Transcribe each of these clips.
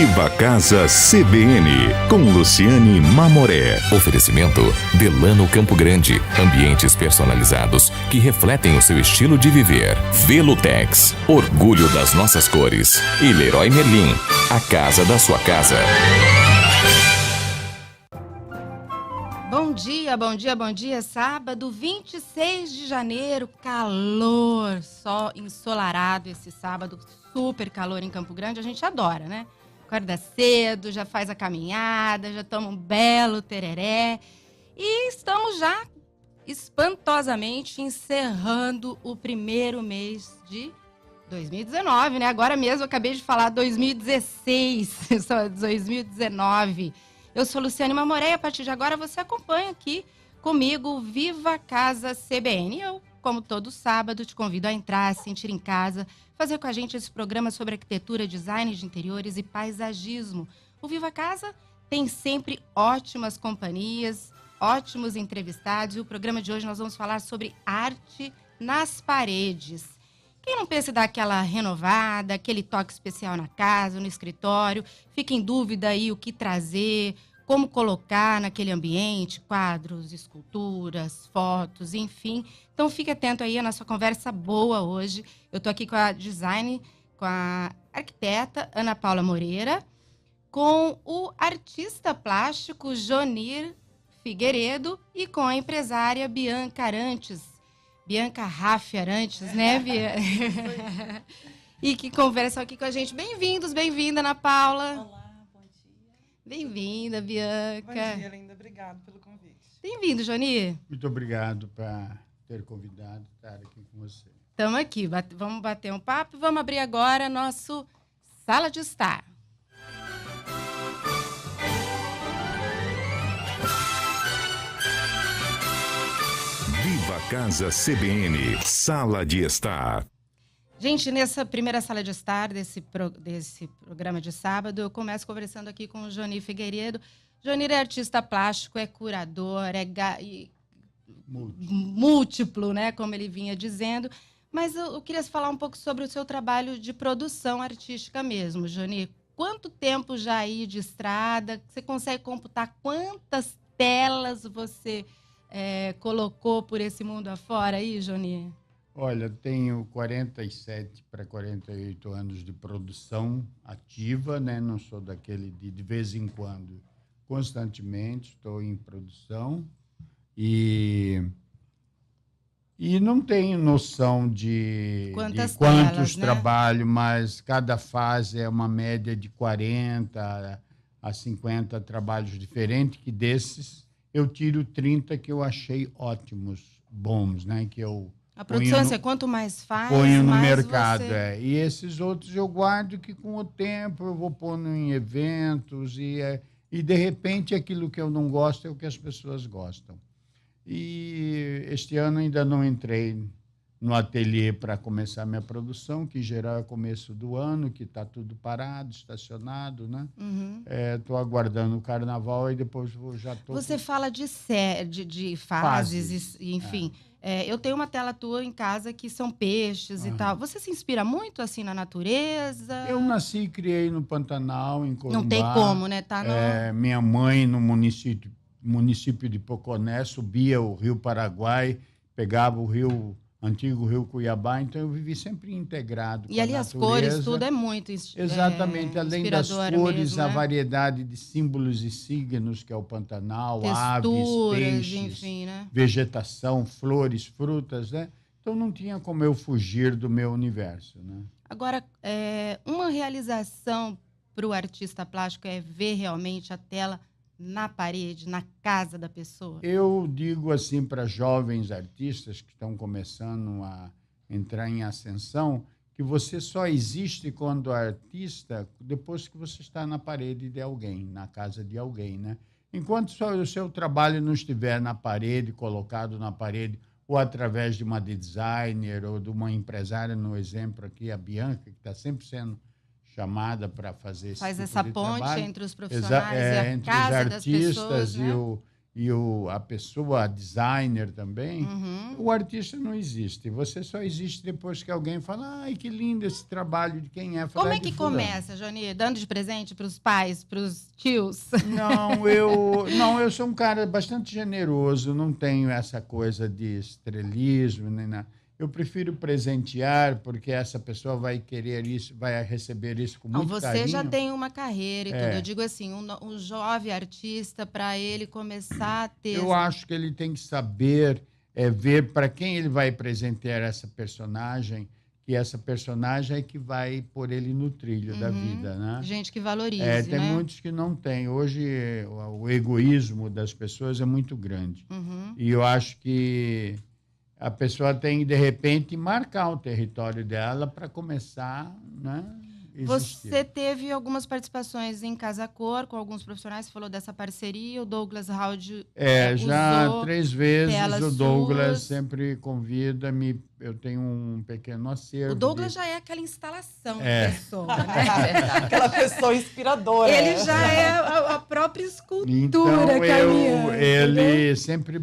Viva Casa CBN, com Luciane Mamoré. Oferecimento Delano Campo Grande. Ambientes personalizados que refletem o seu estilo de viver. Velutex, orgulho das nossas cores. E Leroy Merlin, a casa da sua casa. Bom dia, bom dia, bom dia. Sábado, 26 de janeiro, calor, só ensolarado esse sábado, super calor em Campo Grande, a gente adora, né? Acorda cedo, já faz a caminhada, já toma um belo tereré e estamos já espantosamente encerrando o primeiro mês de 2019, né? Agora mesmo eu acabei de falar 2016, só 2019. Eu sou Luciane Mamoré e a partir de agora você acompanha aqui comigo o Viva Casa CBN. Eu, como todo sábado, te convido a entrar, se sentir em casa, fazer com a gente esse programa sobre arquitetura, design de interiores e paisagismo. O Viva Casa tem sempre ótimas companhias, ótimos entrevistados. E o programa de hoje nós vamos falar sobre arte nas paredes. Quem não pensa em dar aquela renovada, aquele toque especial na casa, no escritório, fica em dúvida aí o que trazer, como colocar naquele ambiente, quadros, esculturas, fotos, enfim. Então fique atento aí à nossa conversa boa hoje. Eu estou aqui com a com a arquiteta Ana Paula Moreira, com o artista plástico Jonir Figueiredo e com a empresária Bianca Arantes. Bianca Raff Arantes, né, Bia? E que conversam aqui com a gente. Bem-vindos, bem-vinda, Ana Paula. Olá, bom dia. Bem-vinda, Bianca. Bom dia, linda. Obrigado pelo convite. Bem-vindo, Jonir. Muito obrigado por ter convidado, estar aqui com você. Estamos aqui, vamos bater um papo e vamos abrir agora nosso Sala de Estar. Viva Casa CBN, Sala de Estar. Gente, nessa primeira Sala de Estar desse programa de sábado, eu começo conversando aqui com o Jonir Figueiredo. Jonir é artista plástico, é curador, é múltiplo, né, como ele vinha dizendo. Mas eu queria falar um pouco sobre o seu trabalho de produção artística mesmo, Jonir. Quanto tempo já aí de estrada? Você consegue computar quantas telas você colocou por esse mundo afora aí, Jonir? Olha, tenho 47 para 48 anos de produção ativa, né? Não sou daquele de vez em quando. Constantemente estou em produção e não tenho noção de quantos telas, né? trabalho, mas cada fase é uma média de 40 a 50 trabalhos diferentes, que desses eu tiro 30 que eu achei ótimos, bons, né? Que eu a produção é quanto mais faz, ponho no mais mercado. você... E esses outros eu guardo que com o tempo eu vou pondo em eventos e de repente aquilo que eu não gosto é o que as pessoas gostam. E este ano ainda não entrei no ateliê para começar minha produção, que em geral é começo do ano, que está tudo parado, estacionado, né? Estou aguardando o carnaval e depois já estou... Você fala de fases, enfim. Eu tenho uma tela tua em casa que são peixes e tal. Você se inspira muito assim na natureza? Eu nasci e criei no Pantanal, em Corumbá. Não tem como, né? Tá minha mãe, no município de Poconé, subia o Rio Paraguai, pegava o antigo Rio Cuiabá, então eu vivi sempre integrado com a natureza. E ali as cores, tudo é muito exatamente, além das cores, mesmo, a né? variedade de símbolos e signos, que é o Pantanal, texturas, aves, peixes, enfim, né? Vegetação, flores, frutas, né? Então não tinha como eu fugir do meu universo, né? Agora, uma realização para o artista plástico é ver realmente a tela na parede, na casa da pessoa? Eu digo assim para jovens artistas que estão começando a entrar em ascensão, que você só existe quando artista depois que você está na parede de alguém, na casa de alguém, né? Enquanto só o seu trabalho não estiver na parede, colocado na parede, ou através de uma designer ou de uma empresária, no exemplo aqui, a Bianca, que está sempre sendo chamada para fazer esse Faz tipo essa de ponte trabalho. entre os profissionais e a entre casa os das pessoas, artistas né? a pessoa, a designer também, Uhum. o artista não existe. Você só existe depois que alguém fala, ai, que lindo esse trabalho, de quem é? Fala, Como é de que fulano." começa, Johnny? Dando de presente para os pais, para os tios? Não, eu sou um cara bastante generoso, não tenho essa coisa de estrelismo, nem nada. Eu prefiro presentear, porque essa pessoa vai querer isso, vai receber isso com Não, muito você carinho. já tem uma carreira e tudo. É. Eu digo assim, um jovem artista, para ele começar a ter... Eu acho que ele tem que saber ver para quem ele vai presentear essa personagem, que essa personagem é que vai pôr ele no trilho da vida, né? Gente que valorize, Tem né? muitos que não têm. Hoje, o egoísmo das pessoas é muito grande. Uhum. E eu acho que a pessoa tem, de repente, marcar o território dela para começar, né, existir. Você teve algumas participações em Casa Cor com alguns profissionais, você falou dessa parceria, o Douglas Raud Já usou 3 vezes telas o Douglas suas. sempre convida-me. Eu tenho um pequeno acervo. O Douglas já é aquela instalação de É. pessoa, né? Aquela pessoa inspiradora. Ele já é a própria escultura Então, caminhando. ele sempre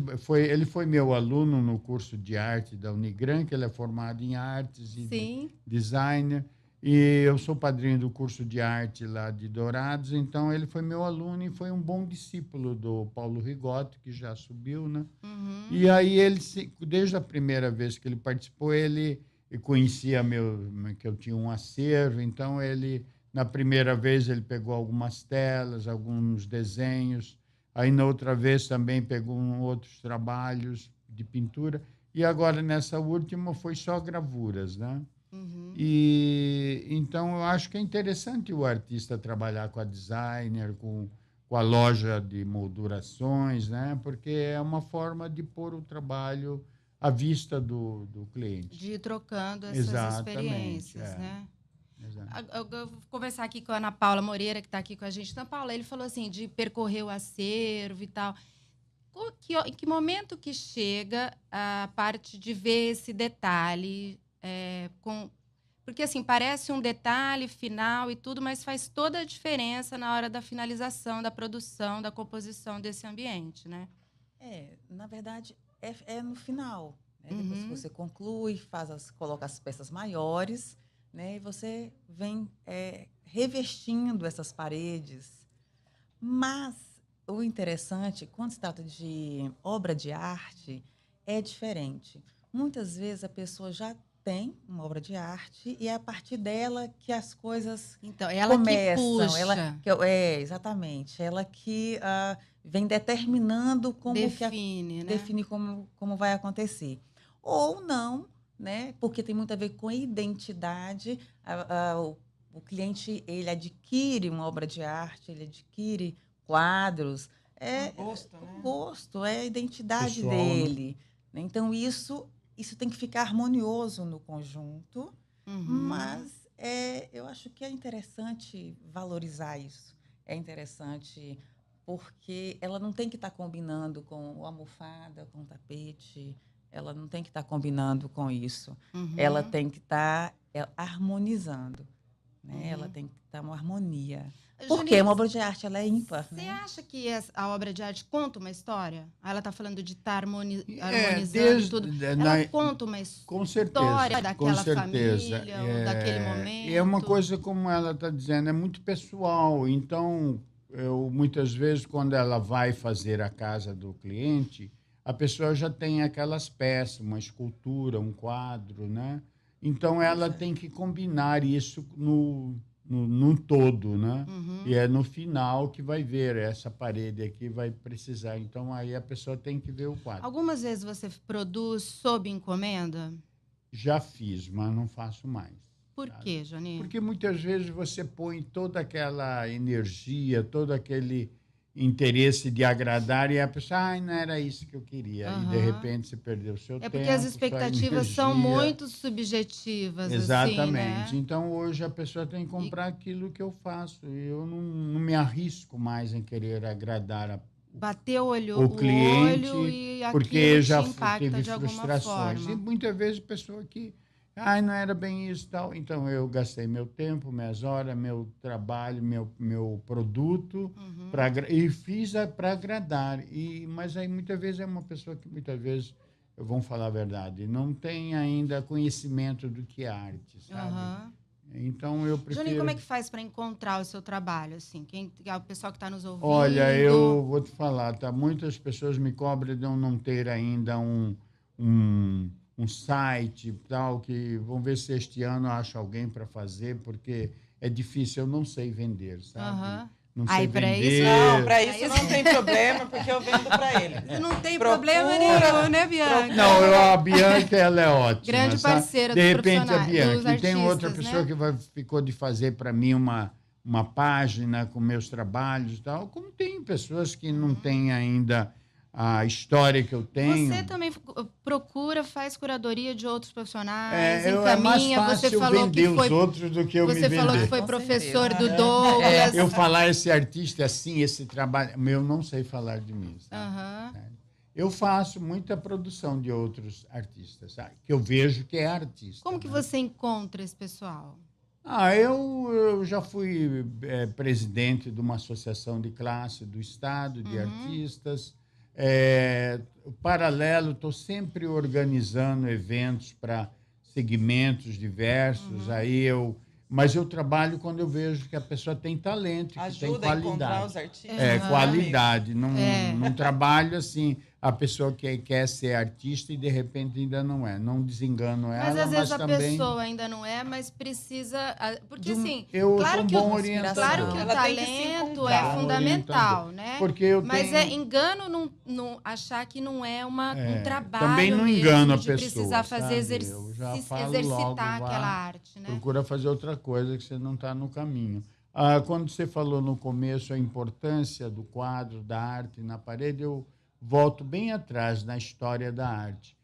ele foi meu aluno no curso de arte da Unigran, que ele é formado em artes e Sim. designer, e eu sou padrinho do curso de arte lá de Dourados, então ele foi meu aluno e foi um bom discípulo do Paulo Rigotti, que já subiu, né? Uhum. E aí ele, desde a primeira vez que ele participou, ele conhecia que eu tinha um acervo, então ele, na primeira vez, ele pegou algumas telas, alguns desenhos, aí na outra vez também pegou outros trabalhos de pintura, e agora nessa última foi só gravuras, né? Uhum. E então eu acho que é interessante o artista trabalhar com a designer, com a loja de moldurações, né? Porque é uma forma de pôr o trabalho à vista do cliente. De ir trocando essas Exatamente, experiências, né? Exato. Eu vou conversar aqui com a Ana Paula Moreira, que está aqui com a gente. Ana Paula, ele falou assim, de percorrer o acervo e tal. Em que momento que chega a parte de ver esse detalhe porque, assim, parece um detalhe final e tudo, mas faz toda a diferença na hora da finalização, da produção, da composição desse ambiente, né? Na verdade, é no final. Né? Uhum. Depois que você conclui, coloca as peças maiores, né? E você vem revestindo essas paredes. Mas o interessante, quando se trata de obra de arte, é diferente. Muitas vezes a pessoa já tem uma obra de arte e é a partir dela que as coisas então, ela começam. que puxa. Exatamente. Ela que vem determinando como define como vai acontecer. Ou não, né? Porque tem muito a ver com a identidade. O cliente, ele adquire uma obra de arte, ele adquire quadros. O gosto, né? O gosto, é a identidade Pessoal, dele. Né? Então, isso tem que ficar harmonioso no conjunto, Uhum. mas eu acho que é interessante valorizar isso. É interessante porque ela não tem que estar combinando com a almofada, com o tapete, ela não tem que estar combinando com isso. Uhum. Ela tem que estar harmonizando. Né? Uhum. ela tem que estar uma harmonia. Janine, Porque uma obra de arte ela é ímpar. Você Né? acha que a obra de arte conta uma história? Ela está falando de estar harmonizando desde- tudo. na- Ela conta uma Com história certeza, daquela com certeza. família, ou daquele momento. E é uma coisa, como ela está dizendo, é muito pessoal. Então, muitas vezes, quando ela vai fazer a casa do cliente, a pessoa já tem aquelas peças, uma escultura, um quadro, né? Então, ela tem que combinar isso no todo, né? Uhum. E é no final que vai ver essa parede aqui vai precisar. Então, aí a pessoa tem que ver o quadro. Algumas vezes você produz sob encomenda? Já fiz, mas não faço mais. Por quê, Janine? Porque muitas vezes você põe toda aquela energia, todo aquele interesse de agradar e a pessoa, não era isso que eu queria. E, de Aham. repente, você perdeu o seu tempo. Porque as sua expectativas são energia. muito subjetivas, Exatamente. assim, né? Então, hoje, a pessoa tem que comprar aquilo que eu faço. Eu não me arrisco mais em querer agradar Bater o cliente, olho e porque aquilo já te impacta teve de alguma frustrações. forma. E muitas vezes a pessoa que Não era bem isso e tal. Então, eu gastei meu tempo, minhas horas, meu trabalho, meu produto, e fiz para agradar. Mas aí, muitas vezes, é uma pessoa que, muitas vezes, vamos falar a verdade, não tem ainda conhecimento do que é arte, sabe? Então, eu prefiro... Juninho, como é que faz para encontrar o seu trabalho? Assim, o pessoal que está nos ouvindo... Olha, eu vou te falar, tá? Muitas pessoas me cobram de eu não ter ainda um site tal, que vão ver se este ano eu acho alguém para fazer, porque é difícil, eu não sei vender, sabe? Não sei vender. Não, para isso não tem problema, porque eu vendo para ele. Não tem problema nenhum, né, Bianca? Não, a Bianca, ela é ótima. Grande parceira dos profissionais. De repente, a dos Bianca. E tem artistas, outra pessoa que ficou de fazer para mim uma página com meus trabalhos e tal, como tem pessoas que não têm ainda a história que eu tenho. Você também faz curadoria de outros profissionais, É mais fácil você falou vender que foi, os outros do que eu me vender. Você falou que foi professor do certeza. Douglas. Eu falar esse artista assim, esse trabalho, eu não sei falar de mim. Sabe? Eu faço muita produção de outros artistas, sabe? Que eu vejo que é artista. Como que você encontra esse pessoal? Eu já fui presidente de uma associação de classe do Estado, de artistas. Paralelo, estou sempre organizando eventos para segmentos diversos. Mas eu trabalho quando eu vejo que a pessoa tem talento, que tem qualidade. Ajuda a encontrar os artistas. Qualidade. Não trabalho assim, a pessoa que quer ser artista e de repente ainda não é. Não desengano ela, mas às vezes a também... pessoa ainda não é, mas precisa... Porque assim, eu claro, sou que bom orientador. claro que o Ela tem que se talento encontrar. é fundamental, né? Porque mas é engano não achar que não é um trabalho também não mesmo engano a de pessoa, precisar fazer Eu já falo exercitar logo, aquela arte, né? Procura fazer outra coisa que você não está no caminho. Quando você falou no começo a importância do quadro, da arte na parede, eu volto bem atrás na história da arte.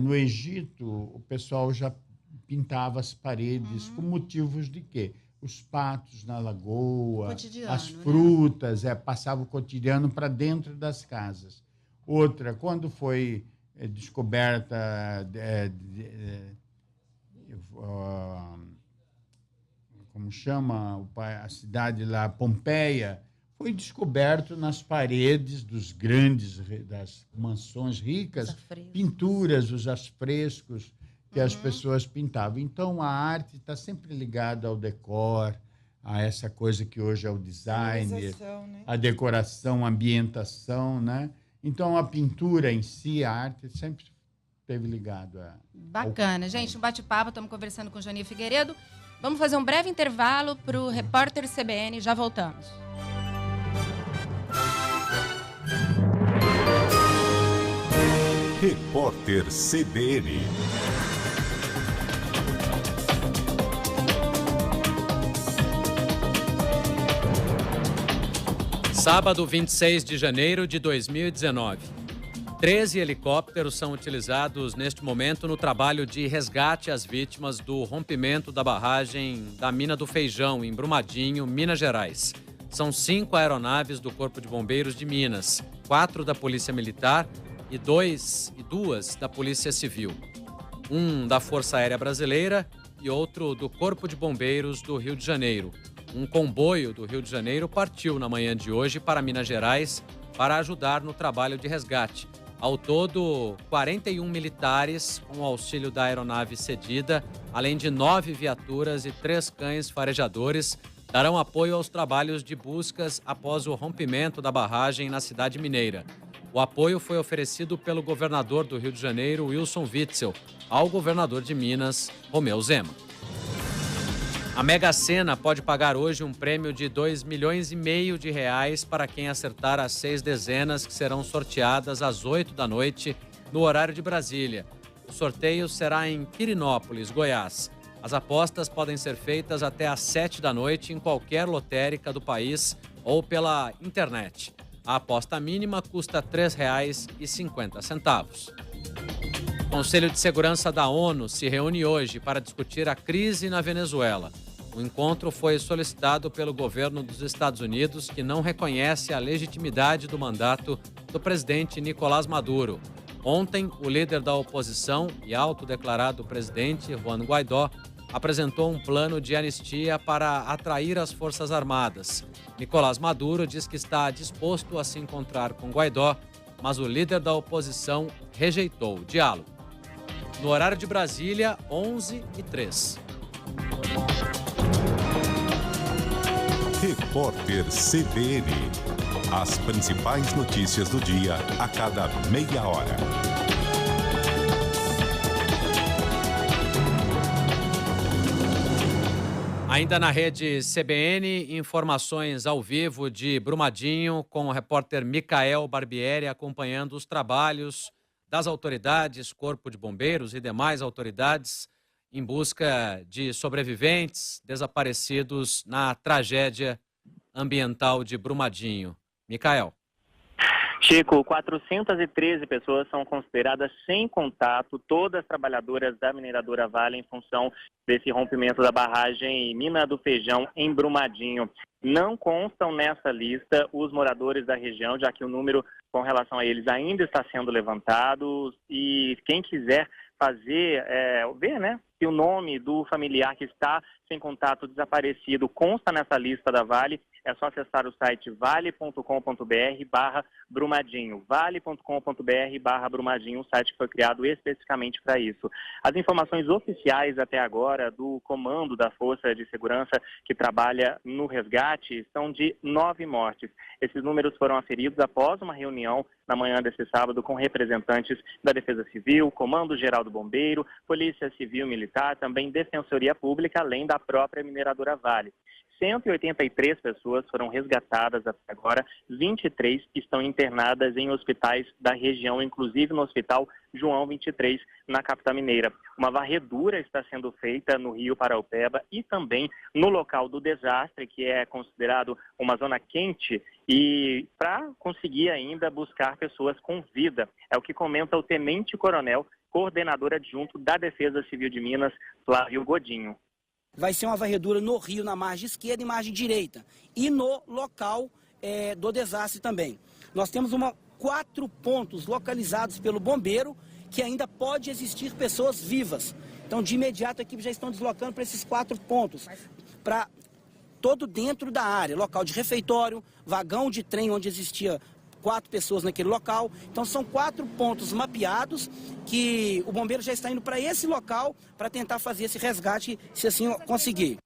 No Egito, o pessoal já pintava as paredes com motivos de quê? Os patos na lagoa, as frutas, passava o cotidiano para dentro das casas. Outra, quando foi descoberta como chama a cidade lá, Pompeia, foi descoberto nas paredes das mansões ricas, pinturas, os afrescos que as pessoas pintavam. Então, a arte está sempre ligada ao decor, a essa coisa que hoje é o design, né? A decoração, a ambientação, né? Então, a pintura em si, a arte, sempre esteve ligado a... Bacana. Gente, um bate-papo, estamos conversando com Jani Figueiredo. Vamos fazer um breve intervalo para o Repórter CBN, já voltamos. Repórter CBN. Sábado, 26 de janeiro de 2019. 13 helicópteros são utilizados neste momento no trabalho de resgate às vítimas do rompimento da barragem da Mina do Feijão, em Brumadinho, Minas Gerais. São 5 aeronaves do Corpo de Bombeiros de Minas, 4 da Polícia Militar e 2 da Polícia Civil. Um da Força Aérea Brasileira e outro do Corpo de Bombeiros do Rio de Janeiro. Um comboio do Rio de Janeiro partiu na manhã de hoje para Minas Gerais para ajudar no trabalho de resgate. Ao todo, 41 militares, com o auxílio da aeronave cedida, além de 9 viaturas e 3 cães farejadores, darão apoio aos trabalhos de buscas após o rompimento da barragem na cidade mineira. O apoio foi oferecido pelo governador do Rio de Janeiro, Wilson Witzel, ao governador de Minas, Romeu Zema. A Mega Sena pode pagar hoje um prêmio de R$2,5 milhões para quem acertar as 6 dezenas que serão sorteadas às 8 da noite, no horário de Brasília. O sorteio será em Pirinópolis, Goiás. As apostas podem ser feitas até às 7 da noite em qualquer lotérica do país ou pela internet. A aposta mínima custa R$ 3,50. O Conselho de Segurança da ONU se reúne hoje para discutir a crise na Venezuela. O encontro foi solicitado pelo governo dos Estados Unidos, que não reconhece a legitimidade do mandato do presidente Nicolás Maduro. Ontem, o líder da oposição e autodeclarado presidente, Juan Guaidó, apresentou um plano de anistia para atrair as Forças Armadas. Nicolás Maduro diz que está disposto a se encontrar com Guaidó, mas o líder da oposição rejeitou o diálogo. No horário de Brasília, 11h03. Repórter CBN. As principais notícias do dia a cada meia hora. Ainda na rede CBN, informações ao vivo de Brumadinho com o repórter Micael Barbieri acompanhando os trabalhos das autoridades, Corpo de Bombeiros e demais autoridades em busca de sobreviventes desaparecidos na tragédia ambiental de Brumadinho. Micael. Chico, 413 pessoas são consideradas sem contato, todas trabalhadoras da mineradora Vale, em função desse rompimento da barragem Mina do Feijão, em Brumadinho. Não constam nessa lista os moradores da região, já que o número com relação a eles ainda está sendo levantado, e quem quiser fazer, ver, né, se o nome do familiar que está sem contato desaparecido consta nessa lista da Vale, é só acessar o site vale.com.br/Brumadinho, vale.com.br/Brumadinho, um site que foi criado especificamente para isso. As informações oficiais até agora do comando da Força de Segurança que trabalha no resgate são de 9 mortes. Esses números foram aferidos após uma reunião na manhã desse sábado com representantes da Defesa Civil, Comando Geral do Bombeiro, Polícia Civil Militar, também Defensoria Pública, além da própria mineradora Vale. 183 pessoas foram resgatadas até agora, 23 estão internadas em hospitais da região, inclusive no Hospital João 23, na capital mineira. Uma varredura está sendo feita no Rio Paraupeba e também no local do desastre, que é considerado uma zona quente, e para conseguir ainda buscar pessoas com vida. É o que comenta o tenente-coronel, coordenador adjunto da Defesa Civil de Minas, Flávio Godinho. Vai ser uma varredura no rio, na margem esquerda e margem direita. E no local do desastre também. Nós temos 4 pontos localizados pelo bombeiro que ainda pode existir pessoas vivas. Então, de imediato, a equipe já estão deslocando para esses 4 pontos. Para todo dentro da área, local de refeitório, vagão de trem onde existia 4 pessoas naquele local. Então são 4 pontos mapeados que o bombeiro já está indo para esse local para tentar fazer esse resgate, se assim conseguir.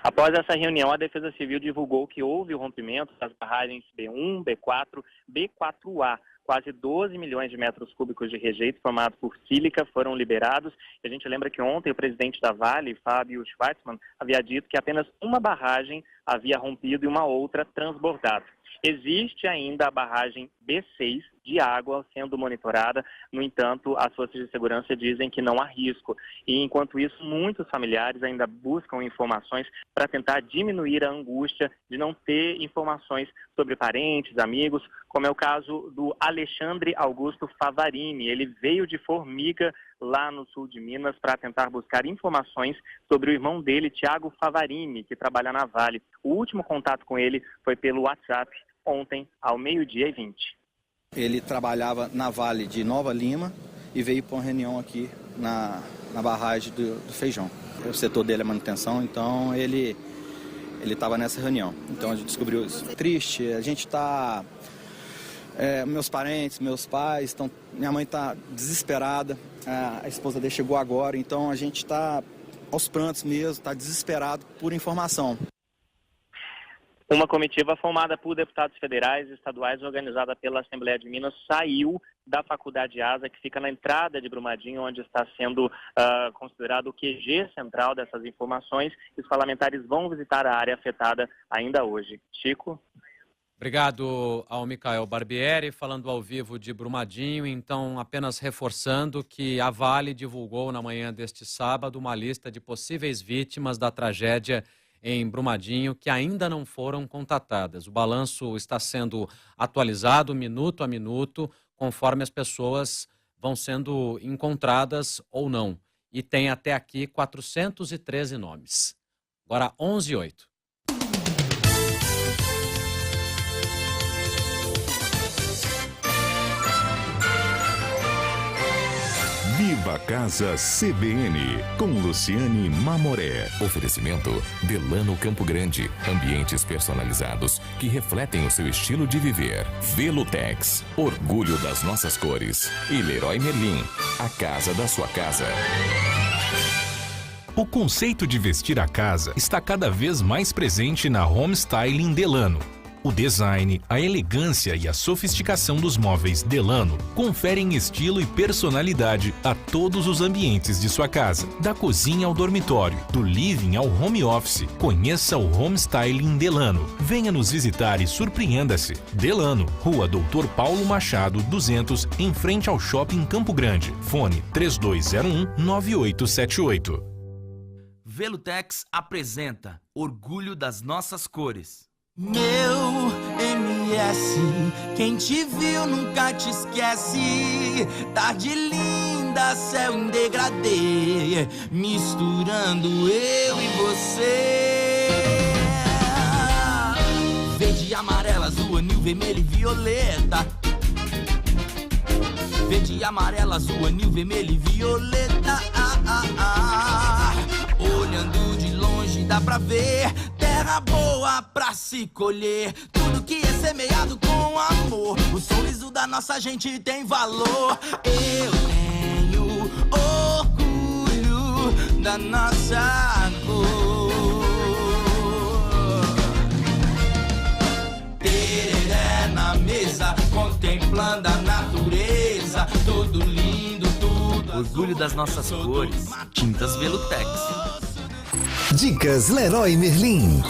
Após essa reunião, a Defesa Civil divulgou que houve o rompimento das barragens B1, B4, B4A. Quase 12 milhões de metros cúbicos de rejeito formado por sílica foram liberados. E a gente lembra que ontem o presidente da Vale, Fábio Schwartzman, havia dito que apenas uma barragem havia rompido e uma outra transbordado. Existe ainda a barragem B6 de água sendo monitorada, no entanto, as forças de segurança dizem que não há risco. E, enquanto isso, muitos familiares ainda buscam informações para tentar diminuir a angústia de não ter informações sobre parentes, amigos, como é o caso do Alexandre Augusto Favarini. Ele veio de Formiga, lá no sul de Minas, para tentar buscar informações sobre o irmão dele, Tiago Favarini, que trabalha na Vale. O último contato com ele foi pelo WhatsApp, ontem, ao 12h20. Ele trabalhava na Vale de Nova Lima e veio para uma reunião aqui na barragem do Feijão. O setor dele é manutenção, então ele estava nessa reunião. Então a gente descobriu isso. Triste, a gente está... meus parentes, meus pais, minha mãe está desesperada, a esposa dele chegou agora, então a gente está aos prantos mesmo, está desesperado por informação. Uma comitiva formada por deputados federais e estaduais, organizada pela Assembleia de Minas, saiu da Faculdade Asa, que fica na entrada de Brumadinho, onde está sendo considerado o QG central dessas informações. Os parlamentares vão visitar a área afetada ainda hoje. Chico? Obrigado ao Micael Barbieri, falando ao vivo de Brumadinho. Então, apenas reforçando que a Vale divulgou na manhã deste sábado uma lista de possíveis vítimas da tragédia em Brumadinho que ainda não foram contatadas. O balanço está sendo atualizado minuto a minuto, conforme as pessoas vão sendo encontradas ou não. E tem até aqui 413 nomes. Agora 11h08. Viva Casa CBN, com Luciane Mamoré. Oferecimento Delano Campo Grande. Ambientes personalizados que refletem o seu estilo de viver. Velutex, orgulho das nossas cores. E Leroy Merlin, a casa da sua casa. O conceito de vestir a casa está cada vez mais presente na Home Styling Delano. O design, a elegância e a sofisticação dos móveis Delano conferem estilo e personalidade a todos os ambientes de sua casa. Da cozinha ao dormitório, do living ao home office, conheça o Home Styling Delano. Venha nos visitar e surpreenda-se. Delano, Rua Doutor Paulo Machado, 200, em frente ao Shopping Campo Grande. Fone 3201-9878. Velutex apresenta Orgulho das Nossas Cores. Meu MS, quem te viu nunca te esquece. Tarde linda, céu em degradê, misturando eu e você. Verde, amarelo, azul, anil, vermelho e violeta. Verde, amarelo, azul, anil, vermelho e violeta. Olhando de longe dá pra ver terra boa pra se colher. Tudo que é semeado com amor, o sorriso da nossa gente tem valor. Eu tenho orgulho da nossa cor. Tereré na mesa, contemplando a natureza. Tudo lindo, tudo Orgulho das nossas cores. Tintas Velutex. Dicas Leroy Merlin.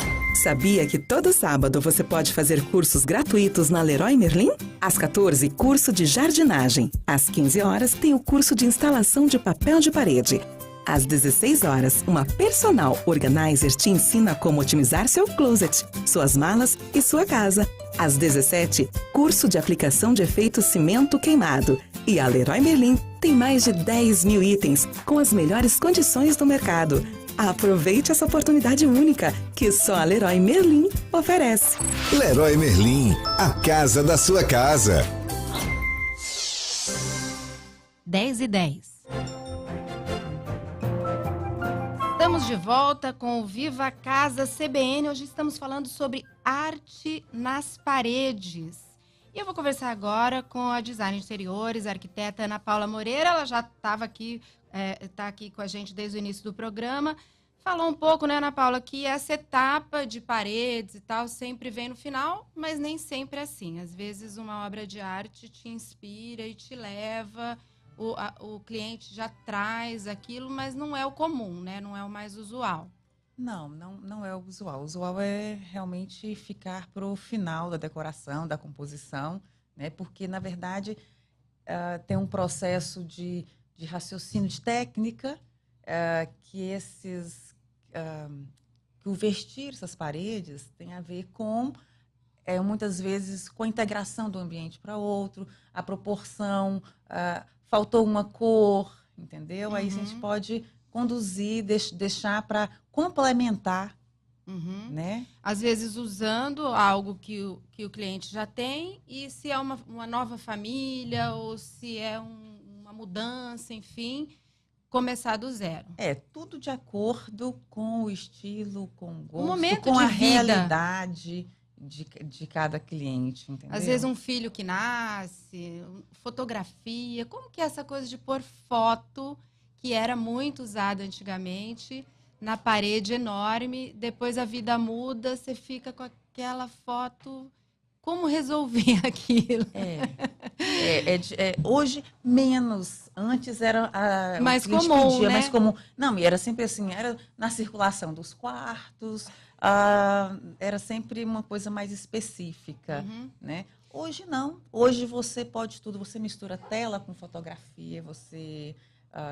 Sabia que todo sábado você pode fazer cursos gratuitos na Leroy Merlin? Às 14, curso de jardinagem. Às 15 horas, tem o curso de instalação de papel de parede. Às 16 horas, uma personal organizer te ensina como otimizar seu closet, suas malas e sua casa. Às 17, curso de aplicação de efeito cimento queimado. E a Leroy Merlin tem mais de 10 mil itens com as melhores condições do mercado. Aproveite essa oportunidade única que só a Leroy Merlin oferece. Leroy Merlin, a casa da sua casa. 10h10. Estamos de volta com o Viva Casa CBN. Hoje estamos falando sobre arte nas paredes. E eu vou conversar agora com a designer de interiores, a arquiteta Ana Paula Moreira. Ela já estava aqui, está aqui com a gente desde o início do programa. Falou um pouco, né, Ana Paula, que essa etapa de paredes e tal sempre vem no final, mas nem sempre é assim. Às vezes uma obra de arte te inspira e te leva, o cliente já traz aquilo, mas não é o comum, né? Não é o mais usual. Não é o usual. O usual é realmente ficar para o final da decoração, da composição, né? Porque, na verdade, tem um processo de raciocínio, de técnica, que o vestir essas paredes tem a ver com, muitas vezes, com a integração do ambiente para outro, a proporção, faltou uma cor, entendeu? Aí a gente pode conduzir, deixar para complementar, né? Às vezes usando algo que o cliente já tem, e se é uma nova família ou se é uma mudança, enfim, começar do zero. Tudo de acordo com o estilo, com o gosto, momento com de a vida. realidade de cada cliente, entendeu? Às vezes um filho que nasce, fotografia, como que é essa coisa de pôr foto, que era muito usada antigamente, na parede enorme, depois a vida muda, você fica com aquela foto, como resolver aquilo? Hoje, menos. Antes era mais comum, pedia, né? Mais comum. Não, e era sempre assim, era na circulação dos quartos, era sempre uma coisa mais específica, né? Hoje não. Hoje você pode tudo. Você mistura tela com fotografia, você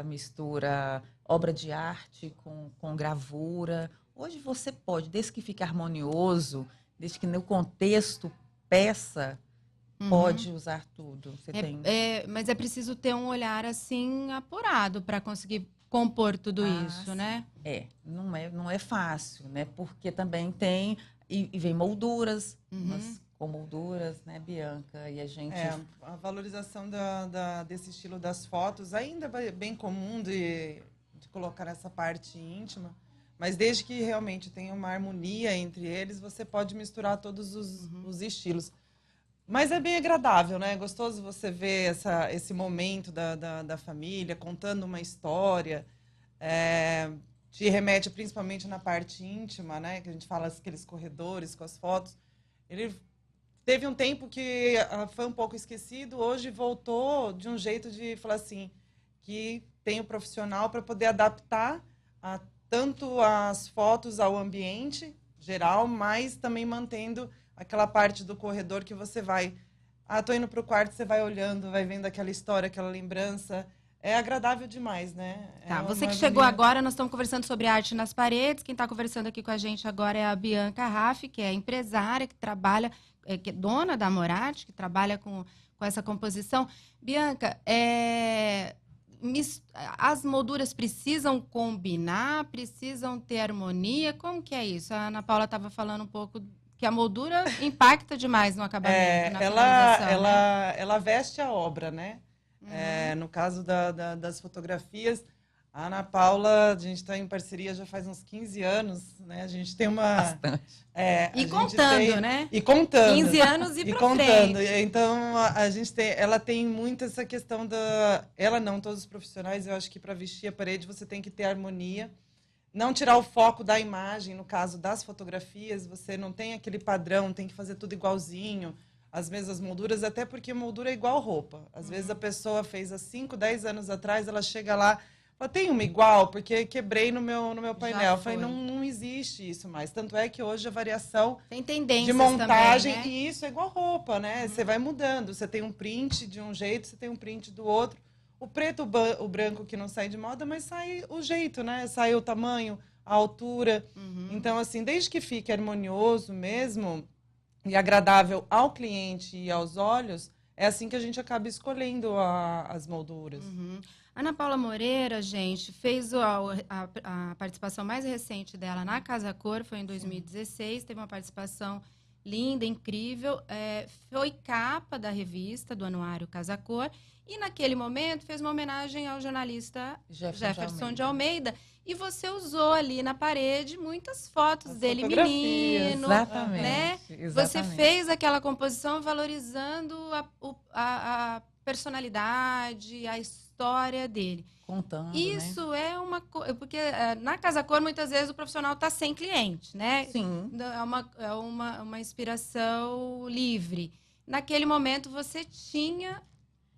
mistura obra de arte com gravura. Hoje você pode, desde que fique harmonioso, desde que no contexto peça, pode usar tudo. Você tem... mas é preciso ter um olhar assim apurado para conseguir compor tudo isso, né? Não é fácil, né? Porque também tem e vem molduras, umas com molduras, né, Bianca? E a gente... A valorização desse estilo das fotos ainda é bem comum de colocar essa parte íntima, mas desde que realmente tenha uma harmonia entre eles, você pode misturar todos os estilos. Mas é bem agradável, né? É gostoso você ver esse momento da família, contando uma história. Te remete principalmente na parte íntima, né? Que a gente fala aqueles corredores com as fotos. Ele teve um tempo que foi um pouco esquecido, hoje voltou de um jeito de falar assim, que tem o profissional para poder adaptar tanto as fotos ao ambiente geral, mas também mantendo aquela parte do corredor que você vai... tô indo para o quarto, você vai olhando, vai vendo aquela história, aquela lembrança. É agradável demais, né? Tá, você que chegou agora, nós estamos conversando sobre arte nas paredes. Quem está conversando aqui com a gente agora é a Bianca Raff, que é empresária, que trabalha, que é dona da Amorarte, que trabalha com essa composição. Bianca, as molduras precisam combinar, precisam ter harmonia? Como que é isso? A Ana Paula estava falando um pouco que a moldura impacta demais no acabamento, na finalização, né? Ela veste a obra, né? No caso das fotografias, a Ana Paula, a gente está em parceria já faz uns 15 anos, né? A gente tem uma... Bastante. E contando, né? E contando. 15 anos e pra contando. Frente. Então, ela tem muito essa questão Ela não, todos os profissionais, eu acho que para vestir a parede você tem que ter harmonia. Não tirar o foco da imagem, no caso das fotografias, você não tem aquele padrão, tem que fazer tudo igualzinho, as mesmas molduras, até porque moldura é igual roupa. Às vezes a pessoa fez há 5, 10 anos atrás, ela chega lá, fala, tem uma igual, porque quebrei no meu painel. Eu falei, não existe isso mais. Tanto é que hoje a variação de montagem, também, né? E isso é igual roupa, né? Você vai mudando, você tem um print de um jeito, você tem um print do outro. O preto, o branco que não sai de moda, mas sai o jeito, né? Sai o tamanho, a altura. Então, assim, desde que fique harmonioso mesmo e agradável ao cliente e aos olhos, é assim que a gente acaba escolhendo as molduras. Ana Paula Moreira, gente, fez a participação mais recente dela na Casa Cor, foi em 2016, teve uma participação linda, incrível, foi capa da revista, do anuário Casa Cor, e naquele momento fez uma homenagem ao jornalista Jefferson de Almeida. E você usou ali na parede muitas fotos dele menino. Exatamente, né? exatamente. Você fez aquela composição valorizando a personalidade, a história dele. Contando, isso, né? Porque na Casa Cor, muitas vezes, o profissional está sem cliente, né? Sim. É uma inspiração livre. Naquele momento, você tinha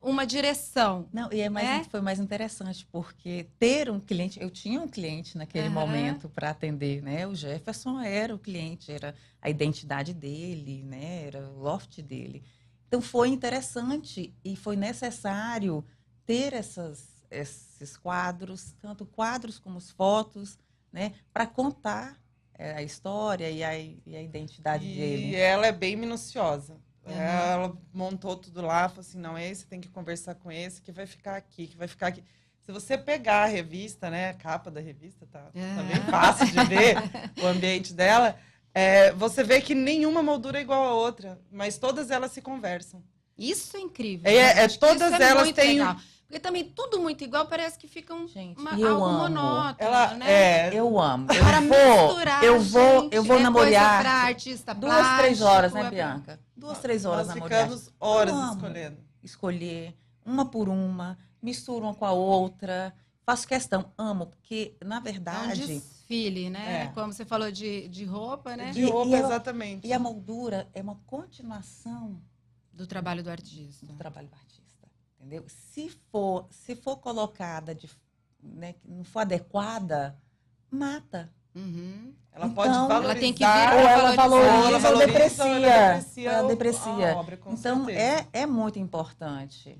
uma direção. Não, e foi mais interessante, porque ter um cliente... Eu tinha um cliente naquele momento para atender, né? O Jefferson era o cliente, era a identidade dele, né? Era o loft dele. Então, foi interessante e foi necessário ter esses quadros, tanto quadros como as fotos, né? Para contar a história e a identidade dele. E ela é bem minuciosa. Ela montou tudo lá, falou assim, não, esse tem que conversar com esse, que vai ficar aqui, que vai ficar aqui. Se você pegar a revista, né, a capa da revista, tá bem fácil de ver o ambiente dela, você vê que nenhuma moldura é igual a outra, mas todas elas se conversam. Isso é incrível. Todas elas têm... Legal. Porque também tudo muito igual, parece que fica algo monótono, né? Eu amo. Para misturar, eu vou namorar para artista 2, 3 horas, né, Bianca? 2, 3 horas namorar. Nós ficamos horas escolhendo. Escolher, uma por uma, misturo uma com a outra, faço questão, amo, porque, na verdade... É um desfile, né? Como você falou de roupa, né? De roupa, exatamente. E a moldura é uma continuação do trabalho do artista. Do trabalho do artista. Entendeu? Se for colocada, né, não for adequada, mata. Ela pode valorizar. Ela tem que vir ou ela valoriza ou deprecia. Ela deprecia. A obra, então, é muito importante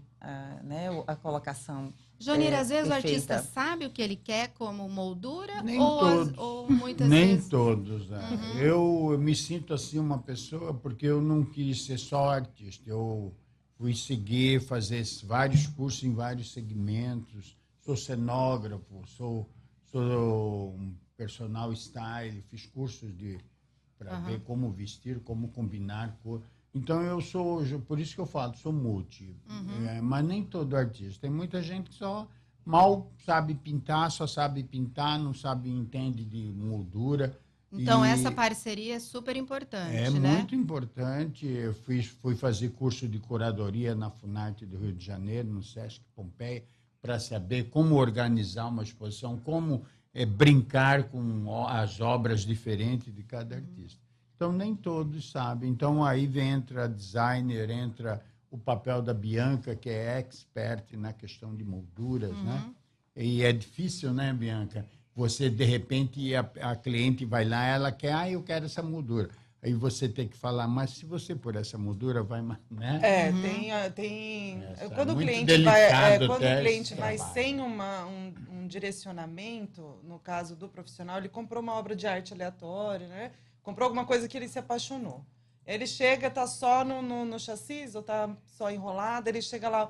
né, a colocação. Jonir, às vezes perfeita. O artista sabe o que ele quer como moldura? Nem ou todos. Ou muitas Nem vezes... todos. Eu me sinto assim uma pessoa porque eu não quis ser só artista. Eu fui seguir, fazer vários cursos em vários segmentos. Sou cenógrafo, sou um personal style, fiz cursos para ver como vestir, como combinar cor. Então por isso que eu falo, sou multi. Mas nem todo artista. Tem muita gente que só mal sabe pintar, não entende de moldura. Então, essa parceria é super importante, né? Muito importante. Eu fui fazer curso de curadoria na Funarte do Rio de Janeiro, no Sesc Pompeia, para saber como organizar uma exposição, como brincar com as obras diferentes de cada artista. Então, nem todos sabem. Então, aí entra designer, entra o papel da Bianca, que é expert na questão de molduras, né? E é difícil, né, Bianca? Você, de repente, a cliente vai lá, ela quer, eu quero essa moldura. Aí você tem que falar, mas se você pôr essa moldura, vai... Né? Tem... Quando o cliente vai sem um direcionamento, no caso do profissional, ele comprou uma obra de arte aleatória, né? Comprou alguma coisa que ele se apaixonou. Ele chega, tá só no chassi, ou tá só enrolado, ele chega lá,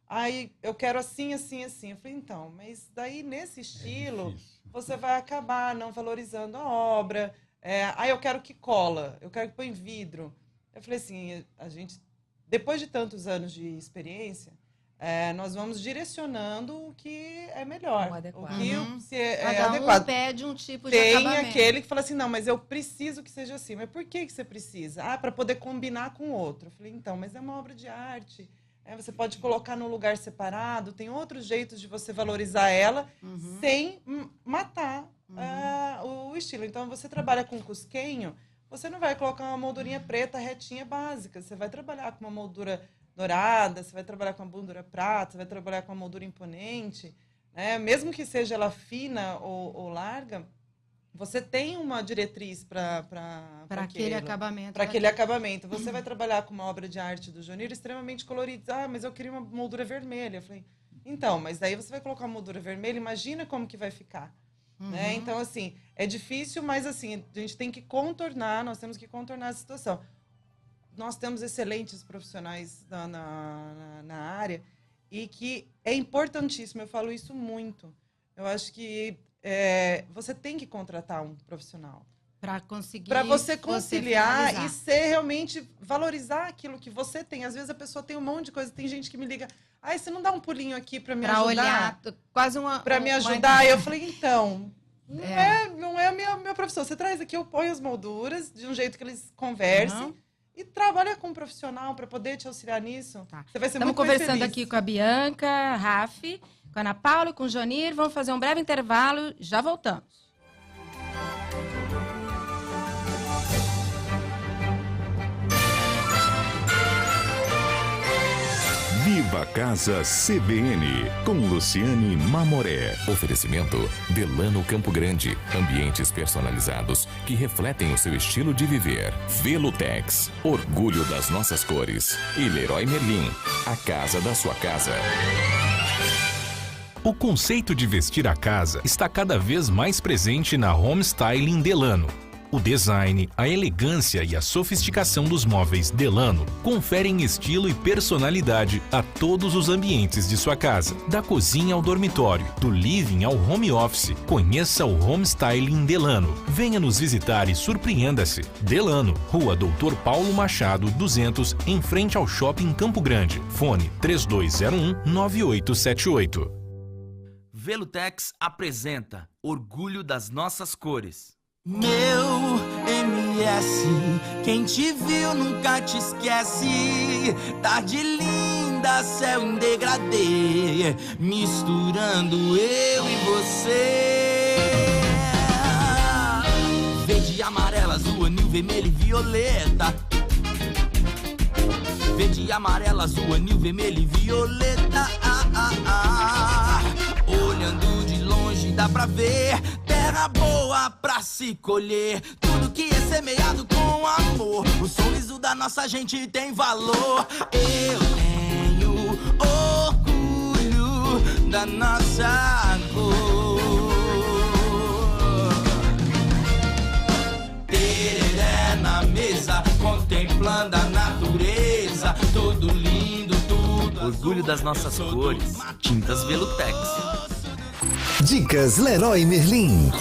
aí eu quero assim, assim, assim. Eu falei, então, mas daí nesse estilo, você vai acabar não valorizando a obra. Eu quero que cola, eu quero que põe vidro. Eu falei assim, a gente, depois de tantos anos de experiência, nós vamos direcionando o que é melhor. O que é adequado. Um pede um tipo de acabamento. Tem aquele que fala assim, não, mas eu preciso que seja assim. Mas por que você precisa? Para poder combinar com o outro. Eu falei, então, mas é uma obra de arte. Você pode colocar num lugar separado. Tem outros jeitos de você valorizar ela sem matar o estilo. Então, você trabalha com cusquenho, você não vai colocar uma moldurinha preta, retinha, básica. Você vai trabalhar com uma moldura dourada, você vai trabalhar com uma moldura prata, você vai trabalhar com uma moldura imponente, né? Mesmo que seja ela fina ou larga, você tem uma diretriz para aquele acabamento. Para aquele acabamento. Você vai trabalhar com uma obra de arte do Johnir extremamente colorida. Mas eu queria uma moldura vermelha. Eu falei, então, mas daí você vai colocar uma moldura vermelha, imagina como que vai ficar. Né? Então, assim, é difícil, mas assim, a gente tem que contornar, nós temos que contornar a situação. Nós temos excelentes profissionais na área e que é importantíssimo, eu falo isso muito. Eu acho que você tem que contratar um profissional. Para conseguir... Para você conciliar e realmente valorizar aquilo que você tem. Às vezes a pessoa tem um monte de coisa, tem gente que me liga, você não dá um pulinho aqui para me ajudar? Para olhar, quase para me ajudar. Eu falei, então... Não é a minha profissão. Você traz aqui, eu ponho as molduras de um jeito que eles conversem e trabalha com um profissional para poder te auxiliar nisso. Você vai ser muito mais feliz. Estamos conversando aqui com a Bianca, Rafi, com a Ana Paula e com o Johnir. Vamos fazer um breve intervalo, já voltamos. Viva Casa CBN, com Luciane Mamoré. Oferecimento Delano Campo Grande. Ambientes personalizados que refletem o seu estilo de viver. Velutex, orgulho das nossas cores. E Leroy Merlin, a casa da sua casa. O conceito de vestir a casa está cada vez mais presente na Home Styling Delano. O design, a elegância e a sofisticação dos móveis Delano conferem estilo e personalidade a todos os ambientes de sua casa. Da cozinha ao dormitório, do living ao home office, conheça o Home Styling Delano. Venha nos visitar e surpreenda-se. Delano, Rua Doutor Paulo Machado, 200, em frente ao Shopping Campo Grande. Fone 3201-9878. Velutex apresenta Orgulho das Nossas Cores. Meu MS, quem te viu nunca te esquece. Tarde linda, céu em degradê, misturando eu e você. Verde, amarela, azul, anil, vermelho e violeta. Verde, amarela, azul, anil, vermelho e violeta. Olhando de longe dá pra ver terra boa pra se colher. Tudo que é semeado com amor, o sorriso da nossa gente tem valor. Eu tenho orgulho da nossa cor. Tereré na mesa, contemplando a natureza. Tudo lindo, tudo Orgulho das nossas cores. Tintas Velutex. Dicas Leroy Merlin.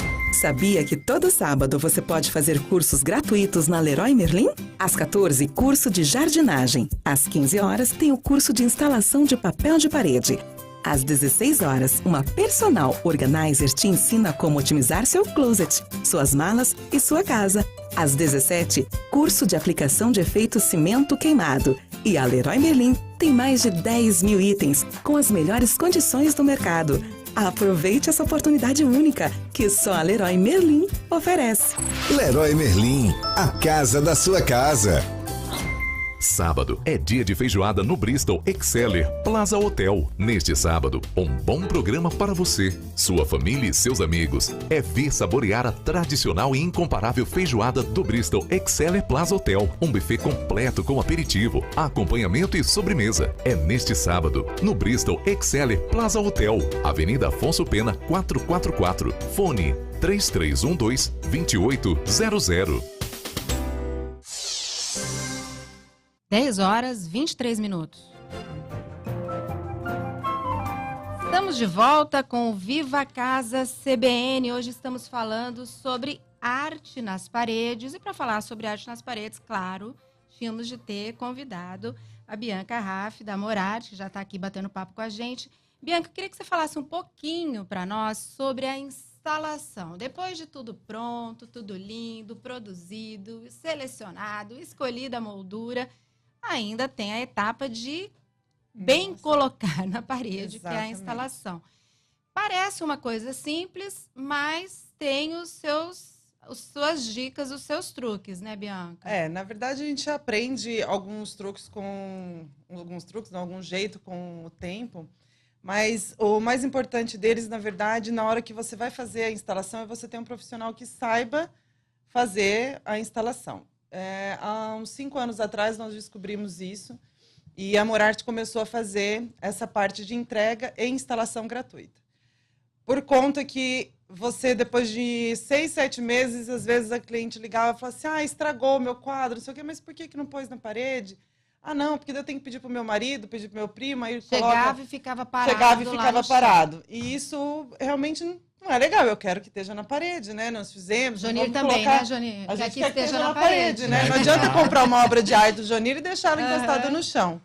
Sabia que todo sábado você pode fazer cursos gratuitos na Leroy Merlin? Às 14, curso de jardinagem. Às 15 horas, tem o curso de instalação de papel de parede. Às 16 horas, uma personal organizer te ensina como otimizar seu closet, suas malas e sua casa. Às 17, curso de aplicação de efeito cimento queimado. E a Leroy Merlin tem mais de 10 mil itens com as melhores condições do mercado. Aproveite essa oportunidade única que só a Leroy Merlin oferece. Leroy Merlin, a casa da sua casa. Sábado é dia de feijoada no Bristol Exceller Plaza Hotel. Neste sábado, um bom programa para você, sua família e seus amigos. É vir saborear a tradicional e incomparável feijoada do Bristol Exceller Plaza Hotel. Um buffet completo com aperitivo, acompanhamento e sobremesa. É neste sábado, no Bristol Exceller Plaza Hotel, Avenida Afonso Pena, 444. Fone 3312-2800. 10 horas, 23 minutos. Estamos de volta com o Viva Casa CBN. Hoje estamos falando sobre arte nas paredes. E para falar sobre arte nas paredes, claro, tínhamos de ter convidado a Bianca Raff, da Morarte, que já está aqui batendo papo com a gente. Bianca, eu queria que você falasse um pouquinho para nós sobre a instalação. Depois de tudo pronto, tudo lindo, produzido, selecionado, escolhida a moldura, ainda tem a etapa de bem colocar na parede, que é a instalação. Parece uma coisa simples, mas tem as suas dicas, os seus truques, né, Bianca? Na verdade, a gente aprende algum jeito com o tempo, mas o mais importante deles, na verdade, na hora que você vai fazer a instalação, é você ter um profissional que saiba fazer a instalação. Há uns 5 anos atrás nós descobrimos isso e a Morarte começou a fazer essa parte de entrega e instalação gratuita. Por conta que você, depois de 6, 7 meses, às vezes a cliente ligava e falava assim, estragou o meu quadro, não sei o quê, mas por que não pôs na parede? Não, porque eu tenho que pedir para o meu marido, pedir para o meu primo, aí Chegava e ficava parado. Chegava e ficava parado. E isso realmente não é legal, eu quero que esteja na parede, né? Nós fizemos. Jonir também, né, Jonir? A gente quer que esteja na parede, né? Não adianta comprar uma obra de arte do Jonir e deixá-la encostada no chão.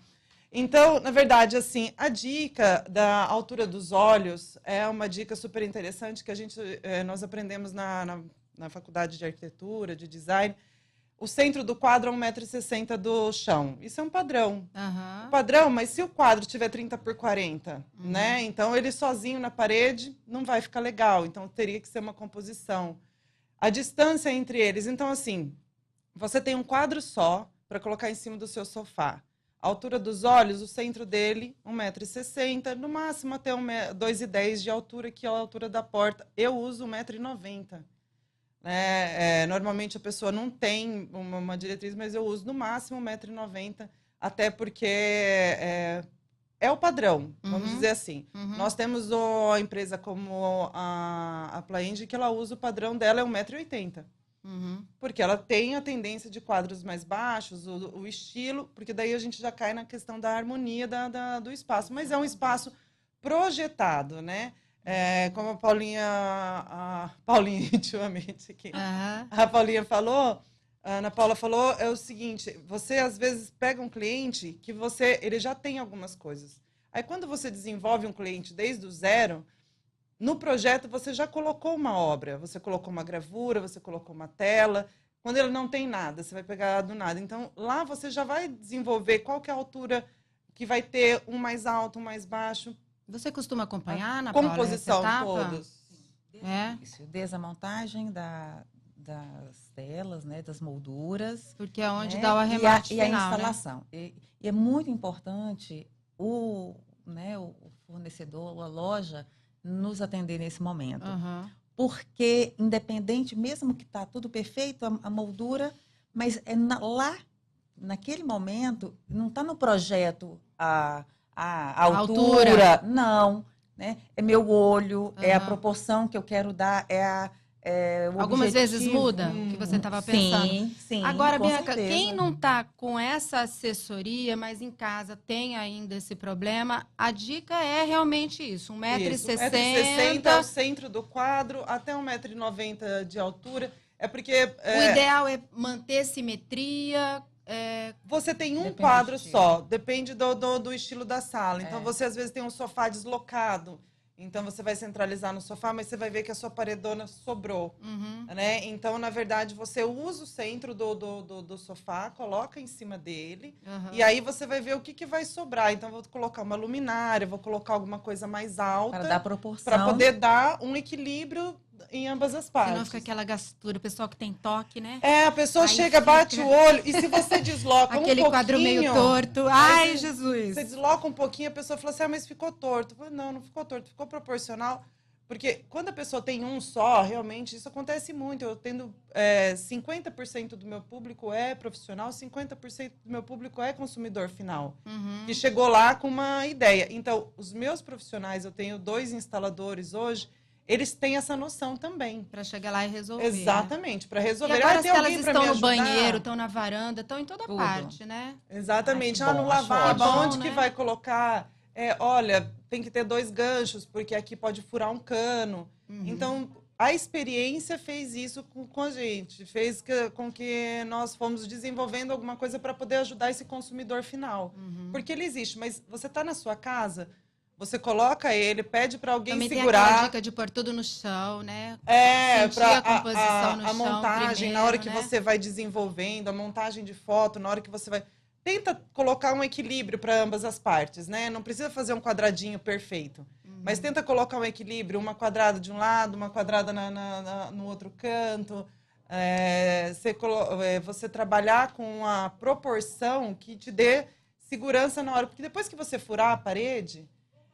Então, na verdade, assim, a dica da altura dos olhos é uma dica super interessante que nós aprendemos na faculdade de arquitetura, de design. O centro do quadro é 1,60 m do chão. Isso é um padrão. Um padrão, mas se o quadro tiver 30 por 40, né? Então, ele sozinho na parede não vai ficar legal. Então, teria que ser uma composição. A distância entre eles. Então, assim, você tem um quadro só para colocar em cima do seu sofá. A altura dos olhos, o centro dele, 1,60 m, no máximo até 2,10 m de altura, que é a altura da porta. Eu uso 1,90 m. Normalmente a pessoa não tem uma diretriz, mas eu uso no máximo 1,90 m, até porque é o padrão, vamos dizer assim. Nós temos a empresa como a Plaenge, que ela usa o padrão dela, é 1,80 m. Porque ela tem a tendência de quadros mais baixos, o estilo, porque daí a gente já cai na questão da harmonia do espaço. Mas é um espaço projetado, né? Como a Paulinha intimamente aqui, a Paulinha falou, a Ana Paula falou, é o seguinte, você às vezes pega um cliente que ele já tem algumas coisas. Aí quando você desenvolve um cliente desde o zero, no projeto você já colocou uma obra, você colocou uma gravura, você colocou uma tela. Quando ele não tem nada, você vai pegar do nada. Então lá você já vai desenvolver qual que é a altura que vai ter um mais alto, um mais baixo. Você costuma acompanhar na composição todos? Isso, desde a montagem das telas, né, das molduras. Porque é onde dá o arremate final, a instalação. Né? E é muito importante o fornecedor, a loja, nos atender nesse momento. Porque, independente, mesmo que está tudo perfeito, a moldura, mas lá, naquele momento, não está no projeto a altura, não. Né? É meu olho, é a proporção que eu quero dar, é Algumas vezes muda o que você estava pensando? Sim, Agora, com Bianca, certeza. quem não está com essa assessoria, mas em casa tem ainda esse problema, a dica é realmente isso, 1,60 m. 1,60 m é o centro do quadro, até 1,90 m de altura. É porque... O ideal é manter simetria... Você tem um Depende quadro do estilo. só, depende do estilo da sala. Então, você às vezes tem um sofá deslocado. Então, você vai centralizar no sofá, mas você vai ver que a sua paredona sobrou. Né? Então, na verdade, você usa o centro do sofá, coloca em cima dele, e aí você vai ver o que vai sobrar. Então, eu vou colocar uma luminária, vou colocar alguma coisa mais alta. Para dar proporção. Para poder dar um equilíbrio em ambas as partes. Senão fica aquela gastura, o pessoal que tem toque, né? A pessoa Aí chega, fica... bate o olho, e se você desloca aquele um pouquinho... quadro meio torto. Ai, Jesus! Você desloca um pouquinho, a pessoa fala assim, mas ficou torto. Eu falei, não ficou torto, ficou proporcional. Porque quando a pessoa tem um só, realmente, isso acontece muito. Eu tendo 50% do meu público é profissional, 50% do meu público é consumidor final. Que chegou lá com uma ideia. Então, os meus profissionais, eu tenho 2 instaladores hoje, eles têm essa noção também. Para chegar lá e resolver. Exatamente, para resolver. E agora, se elas pra estão me no ajudar? banheiro, estão na varanda, estão em toda Tudo. parte, né? Exatamente. Ai, que No bom, lavabo, acho onde ótimo. que Né? vai colocar? Olha, tem que ter 2 ganchos, porque aqui pode furar um cano. Então, a experiência fez isso com a gente. Fez com que nós fomos desenvolvendo alguma coisa para poder ajudar esse consumidor final. Porque ele existe, mas você está na sua casa... Você coloca ele, pede para alguém Também segurar. tem aquela dica de pôr tudo no chão, né? Sentir Para a composição no a chão montagem, primeiro, na hora que né? você vai desenvolvendo, a montagem de foto, na hora que você vai... Tenta colocar um equilíbrio para ambas as partes, né? Não precisa fazer um quadradinho perfeito. Mas tenta colocar um equilíbrio, uma quadrada de um lado, uma quadrada no outro canto. Você trabalhar com a proporção que te dê segurança na hora. Porque depois que você furar a parede...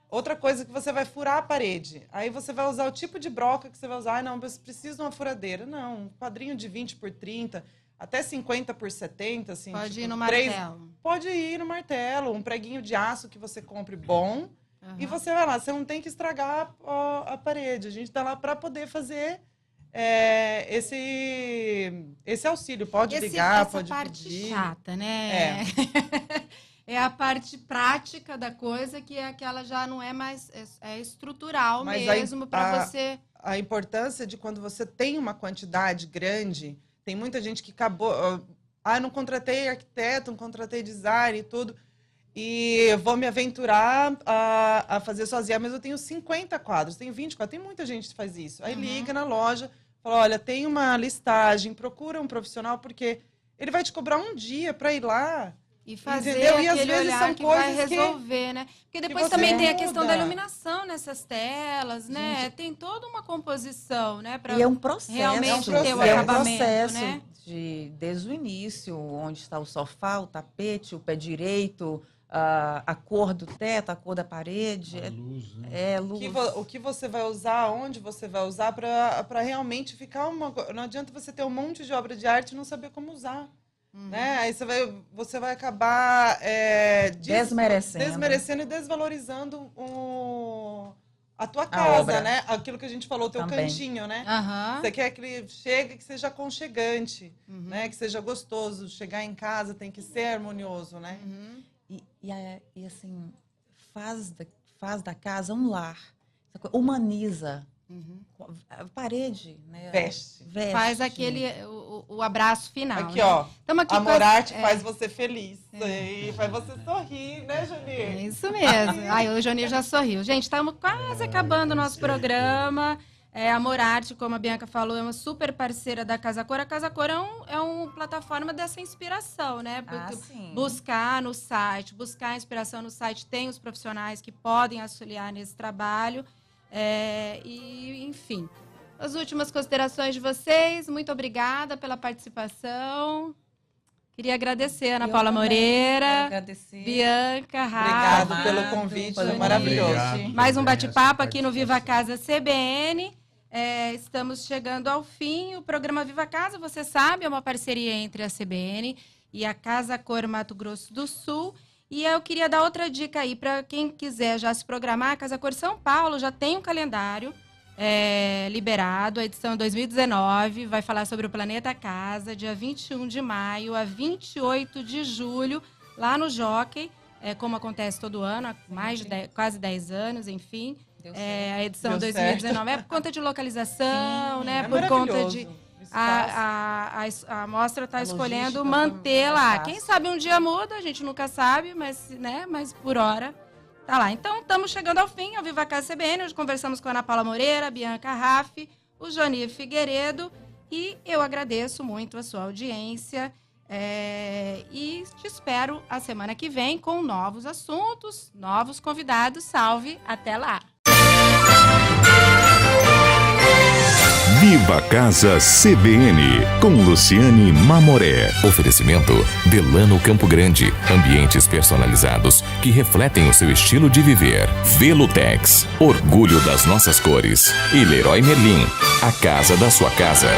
Outra coisa que você vai furar a parede. Aí você vai usar o tipo de broca que você vai usar. Não, eu preciso de uma furadeira. Não, um quadrinho de 20 por 30, até 50 por 70. Assim, pode ir no martelo. Pode ir no martelo. Um preguinho de aço que você compre bom. E você vai lá. Você não tem que estragar a parede. A gente está lá para poder fazer esse auxílio. Pode ligar, pode pedir. Essa parte chata, né? É a parte prática da coisa, que é aquela já não é mais... É estrutural. Mas mesmo para você... A importância de quando você tem uma quantidade grande... Tem muita gente que acabou... eu não contratei arquiteto, não contratei design e tudo. E vou me aventurar a fazer sozinha. Mas eu tenho 50 quadros, tenho 20 quadros. Tem muita gente que faz isso. Aí liga na loja, fala, olha, tem uma listagem, procura um profissional, porque ele vai te cobrar um dia para ir lá... E fazer entendeu? E às aquele vezes olhar são que vai coisas resolver, né? Porque depois você também tem a questão muda. da iluminação nessas telas, né? Gente, tem toda uma composição, né? Pra E é um processo. realmente ter o É um acabamento, processo né? desde o início, onde está o sofá, o tapete, o pé direito, a cor do teto, a cor da parede. A luz, né? Luz. O que você vai usar, onde você vai usar, para realmente ficar uma... Não adianta você ter um monte de obra de arte e não saber como usar. Né? Aí você vai acabar desmerecendo e desvalorizando a tua casa, né? Aquilo que a gente falou, o teu cantinho, né? Você quer que ele chegue, que seja aconchegante, né? Que seja gostoso. Chegar em casa tem que ser harmonioso, né? E assim, faz da casa um lar. Humaniza. A parede, né? Veste. Faz aquele o abraço final. Aqui, né? ó. Aqui Amor Arte faz você feliz. E faz você sorrir, né, Janir? É isso mesmo. Ai, o Janir já sorriu. Gente, estamos quase acabando o nosso programa. Amor Arte, como a Bianca falou, é uma super parceira da Casa Cor. A Casa Cor é uma plataforma dessa inspiração, né? Buscar no site, buscar inspiração no site. Tem os profissionais que podem auxiliar nesse trabalho. Enfim, as últimas considerações de vocês. Muito obrigada pela participação. Queria agradecer a Ana Paula Moreira, Bianca, Rafa. Obrigado pelo convite, foi maravilhoso. Obrigado. Mais um bate-papo aqui no Viva Casa CBN. Estamos chegando ao fim. O programa Viva Casa, você sabe, é uma parceria entre a CBN e a Casa Cor Mato Grosso do Sul. E eu queria dar outra dica aí para quem quiser já se programar. A Casa Cor São Paulo já tem um calendário liberado, a edição 2019, vai falar sobre o Planeta Casa, dia 21 de maio a 28 de julho, lá no Jockey, como acontece todo ano, há mais de quase 10 anos, enfim. A edição 2019 é por conta de localização, né? Por conta de... A mostra está escolhendo manter lá. Quem sabe um dia muda, a gente nunca sabe, mas, né, mas por hora tá lá. Então, estamos chegando ao fim, ao Viva Casa CBN. Hoje conversamos com a Ana Paula Moreira, a Bianca Raffi, o Johnny Figueiredo. E eu agradeço muito a sua audiência. E te espero a semana que vem com novos assuntos, novos convidados. Salve, até lá! Viva Casa CBN, com Luciane Mamoré. Oferecimento Delano Campo Grande. Ambientes personalizados que refletem o seu estilo de viver. Velutex, orgulho das nossas cores. E Leroy Merlin, a casa da sua casa.